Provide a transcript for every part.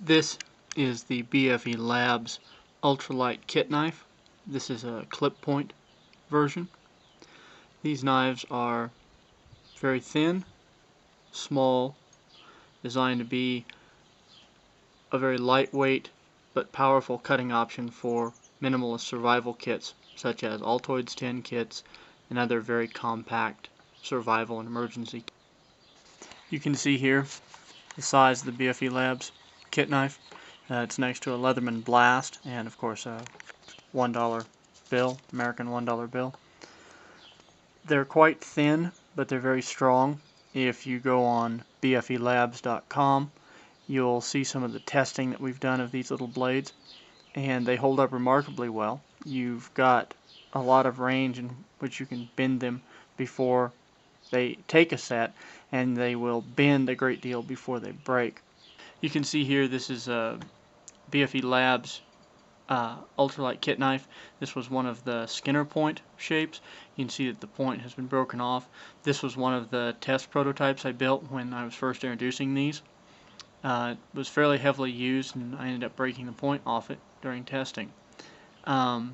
This is the BFE Labs UltraLight kit knife. This is a clip point version. These knives are very thin, small, designed to be a very lightweight but powerful cutting option for minimalist survival kits such as Altoids 10 kits and other very compact survival and emergency kits. You can see here the size of the BFE Labs kit knife. It's next to a Leatherman Blast and of course a $1 bill, American $1 bill. They're quite thin, but they're very strong. If you go on bfelabs.com, you'll see some of the testing that we've done of these little blades, and they hold up remarkably well. You've got a lot of range in which you can bend them before they take a set, and they will bend a great deal before they break. You can see here this is a BFE Labs ultralight kit knife. This was one of the Skinner point shapes. You can see that the point has been broken off. This was one of the test prototypes I built when I was first introducing these. It was fairly heavily used, and I ended up breaking the point off it during testing. After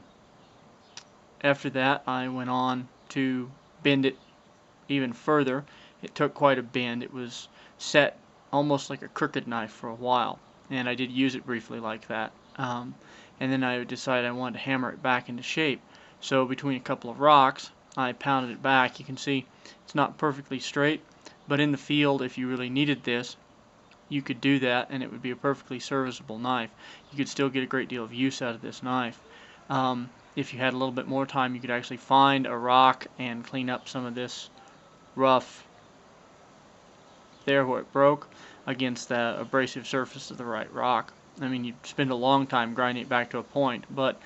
that, I went on to bend it even further. It took quite a bend. It was set almost like a crooked knife for a while, and I did use it briefly like that. And then I decided I wanted to hammer it back into shape. So between a couple of rocks, I pounded it back. You can see it's not perfectly straight, but in the field, if you really needed this, you could do that and it would be a perfectly serviceable knife. You could still get a great deal of use out of this knife. If you had a little bit more time, you could actually find a rock and clean up some of this rough there where it broke against the abrasive surface of the right rock. I mean, you'd spend a long time grinding it back to a point, but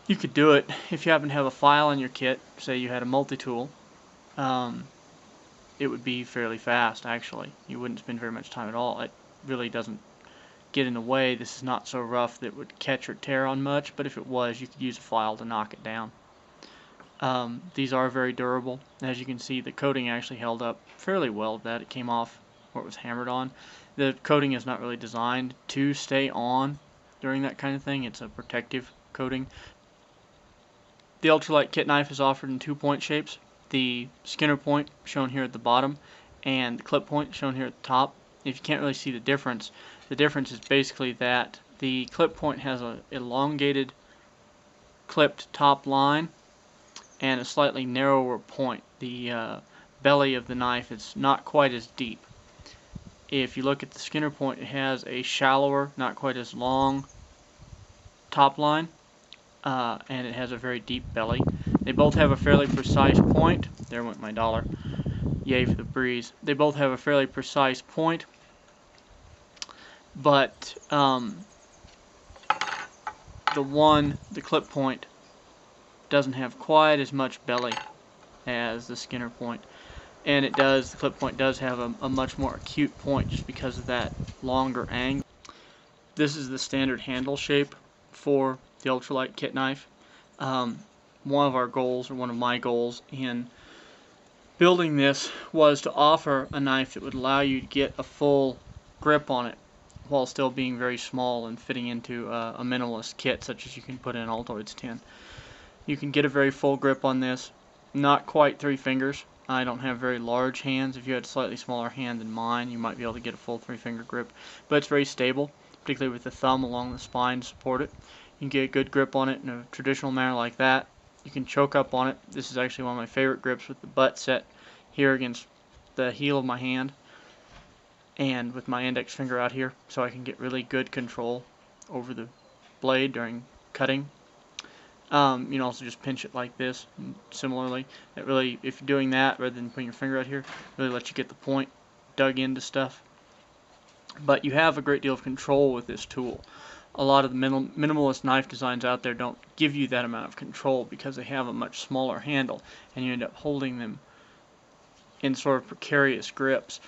you could do it if you happen to have a file in your kit. Say you had a multi-tool, it would be fairly fast actually. You wouldn't spend very much time at all. It really doesn't get in the way. This is not so rough that it would catch or tear on much, but if it was, you could use a file to knock it down. These are very durable. As you can see, the coating actually held up fairly well. That it came off where it was hammered on. The coating is not really designed to stay on during that kind of thing. It's a protective coating. The ultralight kit knife is offered in 2-point shapes. The Skinner point shown here at the bottom and the clip point shown here at the top. If you can't really see the difference is basically that the clip point has an elongated clipped top line and a slightly narrower point. The belly of the knife is not quite as deep. If you look at the Skinner point, it has a shallower, not quite as long top line, and it has a very deep belly. They both have a fairly precise point. There went my dollar. Yay for the breeze. They both have a fairly precise point, but the clip point doesn't have quite as much belly as the Skinner point. And the clip point does have a much more acute point just because of that longer angle. This is the standard handle shape for the ultralight kit knife. One of my goals in building this was to offer a knife that would allow you to get a full grip on it while still being very small and fitting into a minimalist kit such as you can put in Altoids 10. You can get a very full grip on this, not quite 3 fingers. I don't have very large hands. If you had a slightly smaller hand than mine, you might be able to get a full 3-finger grip. But it's very stable, particularly with the thumb along the spine to support it. You can get a good grip on it in a traditional manner like that. You can choke up on it. This is actually one of my favorite grips, with the butt set here against the heel of my hand and with my index finger out here, so I can get really good control over the blade during cutting. You can also just pinch it like this. Similarly, it really, if you're doing that rather than putting your finger out here, really lets you get the point dug into stuff. But you have a great deal of control with this tool. A lot of the minimalist knife designs out there don't give you that amount of control because they have a much smaller handle, and you end up holding them in sort of precarious grips.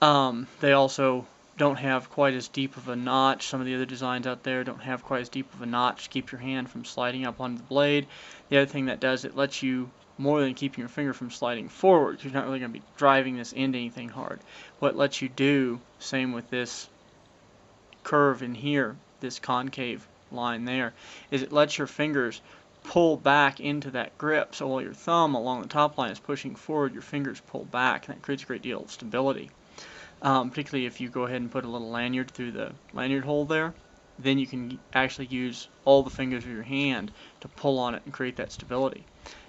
They also don't have quite as deep of a notch. Some of the other designs out there don't have quite as deep of a notch to keep your hand from sliding up onto the blade. The other thing that does, it lets you, more than keeping your finger from sliding forward, you're not really going to be driving this into anything hard. What it lets you do, same with this curve in here, this concave line there, is it lets your fingers pull back into that grip. So while your thumb along the top line is pushing forward, your fingers pull back, and that creates a great deal of stability. Particularly if you go ahead and put a little lanyard through the lanyard hole there, then you can actually use all the fingers of your hand to pull on it and create that stability.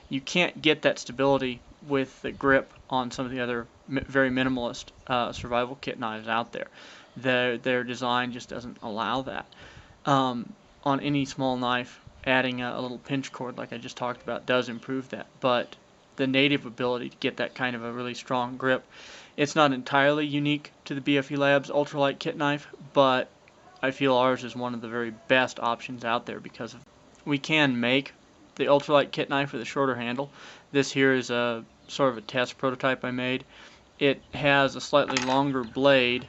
You can't get that stability with the grip on some of the other very minimalist survival kit knives out there. Their design just doesn't allow that. On any small knife, adding a little pinch cord like I just talked about does improve that, but the native ability to get that kind of a really strong grip, it's not entirely unique to the BFE Labs ultralight kit knife, but I feel ours is one of the very best options out there because we can make the ultralight kit knife with a shorter handle. This here is a sort of a test prototype I made. It has a slightly longer blade,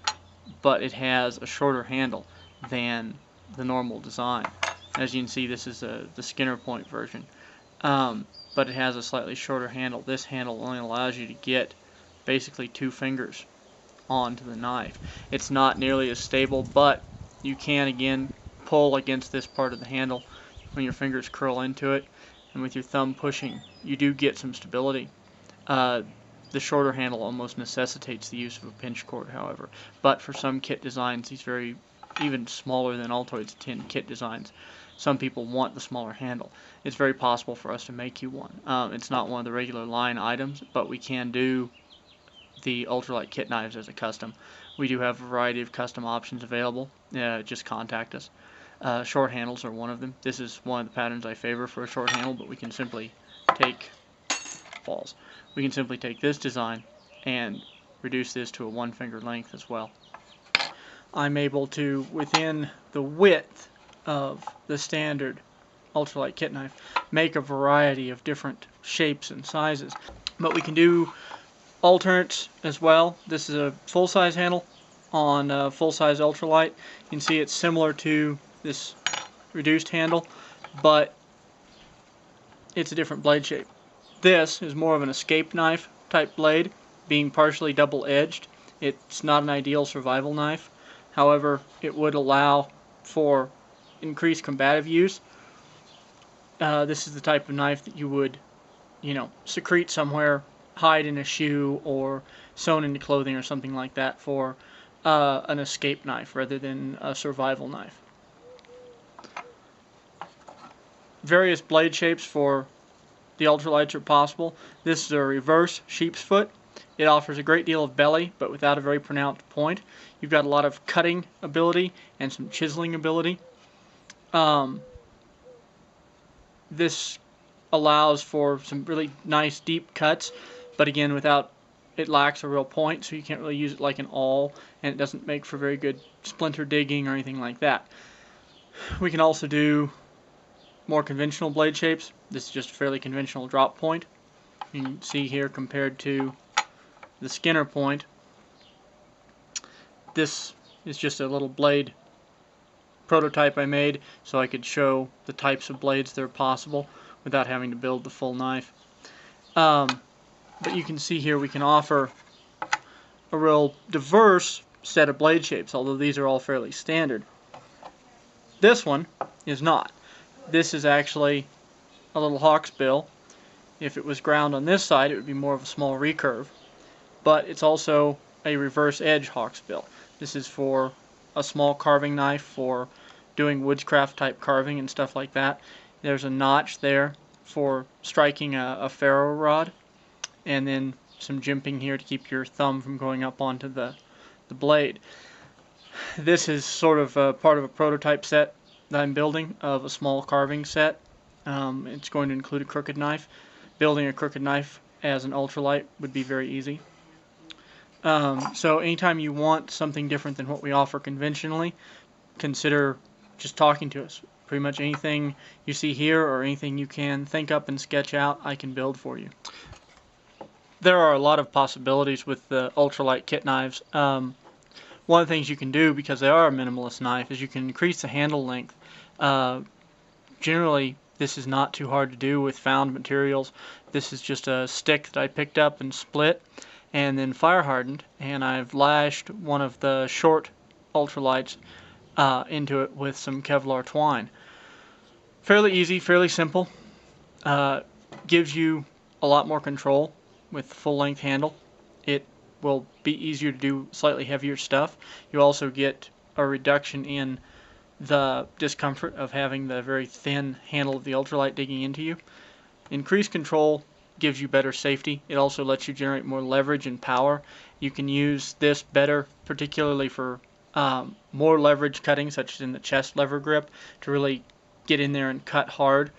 but it has a shorter handle than the normal design. As you can see, this is the Skinner point version, but it has a slightly shorter handle. This handle only allows you to get basically 2 fingers onto the knife. It's not nearly as stable, but you can again pull against this part of the handle when your fingers curl into it, and with your thumb pushing, you do get some stability. The shorter handle almost necessitates the use of a pinch cord, however, but for some kit designs, these very even smaller than Altoids tin kit designs, some people want the smaller handle. It's very possible for us to make you one. It's not one of the regular line items, but we can do the ultralight kit knives as a custom. We do have a variety of custom options available. Just contact us. Short handles are one of them. This is one of the patterns I favor for a short handle, but we can simply take We can simply take this design and reduce this to a 1 finger length as well. I'm able to, within the width of the standard ultralight kit knife, make a variety of different shapes and sizes. But we can do alternates as well. This is a full-size handle on full-size ultralight. You can see it's similar to this reduced handle, but it's a different blade shape. This is more of an escape knife type blade, being partially double-edged. It's not an ideal survival knife. However, it would allow for increased combative use. This is the type of knife that you would, secrete somewhere, hide in a shoe, or sewn into clothing or something like that for an escape knife rather than a survival knife. Various blade shapes for the ultralights are possible. This is a reverse sheep's foot. It offers a great deal of belly, but without a very pronounced point. You've got a lot of cutting ability and some chiseling ability. This allows for some really nice deep cuts, but again, it lacks a real point, so you can't really use it like an awl, and it doesn't make for very good splinter digging or anything like that. We can also do more conventional blade shapes. This is just a fairly conventional drop point. You can see here compared to the Skinner point, this is just a little blade prototype I made so I could show the types of blades that are possible without having to build the full knife. But you can see here we can offer a real diverse set of blade shapes, although these are all fairly standard. This one is not. This is actually a little hawksbill. If it was ground on this side, it would be more of a small recurve. But it's also a reverse edge hawksbill. This is for a small carving knife for doing woodscraft type carving and stuff like that. There's a notch there for striking a ferro rod, and then some jimping here to keep your thumb from going up onto the blade. This is sort of part of a prototype set that I'm building of a small carving set. It's going to include a crooked knife. Building a crooked knife as an ultralight would be very easy. So anytime you want something different than what we offer conventionally, consider just talking to us. Pretty much anything you see here or anything you can think up and sketch out, I can build for you. There are a lot of possibilities with the ultralight kit knives. One of the things you can do, because they are a minimalist knife, is you can increase the handle length. Generally, this is not too hard to do with found materials. This is just a stick that I picked up and split and then fire hardened, and I've lashed one of the short ultralights into it with some Kevlar twine. Fairly easy, fairly simple. Gives you a lot more control with the full length handle. It will be easier to do slightly heavier stuff. You also get a reduction in the discomfort of having the very thin handle of the ultralight digging into you. Increased control gives you better safety. It also lets you generate more leverage and power. You can use this better, particularly for more leverage cutting, such as in the chest lever grip, to really get in there and cut hard.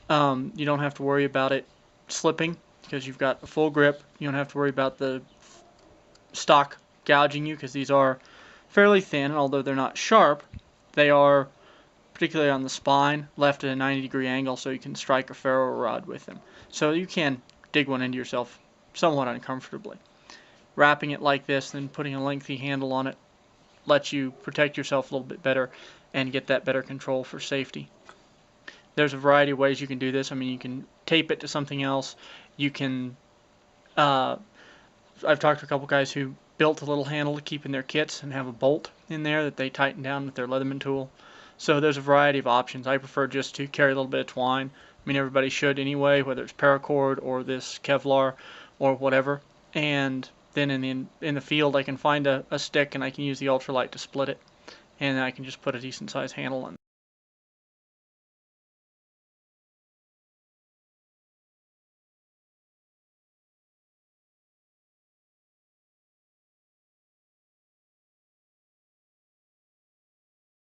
You don't have to worry about it slipping because you've got a full grip. You don't have to worry about the stock gouging you because these are fairly thin, and although they're not sharp, they are, particularly on the spine, left at a 90-degree angle so you can strike a ferro rod with them. So you can dig one into yourself somewhat uncomfortably. Wrapping it like this, then putting a lengthy handle on it, lets you protect yourself a little bit better and get that better control for safety. There's a variety of ways you can do this. I mean, you can tape it to something else. You can, I've talked to a couple guys who built a little handle to keep in their kits and have a bolt in there that they tighten down with their Leatherman tool. So there's a variety of options. I prefer just to carry a little bit of twine. I mean, everybody should anyway, whether it's paracord or this Kevlar or whatever. And then in the field, I can find a stick and I can use the ultralight to split it. And I can just put a decent sized handle on.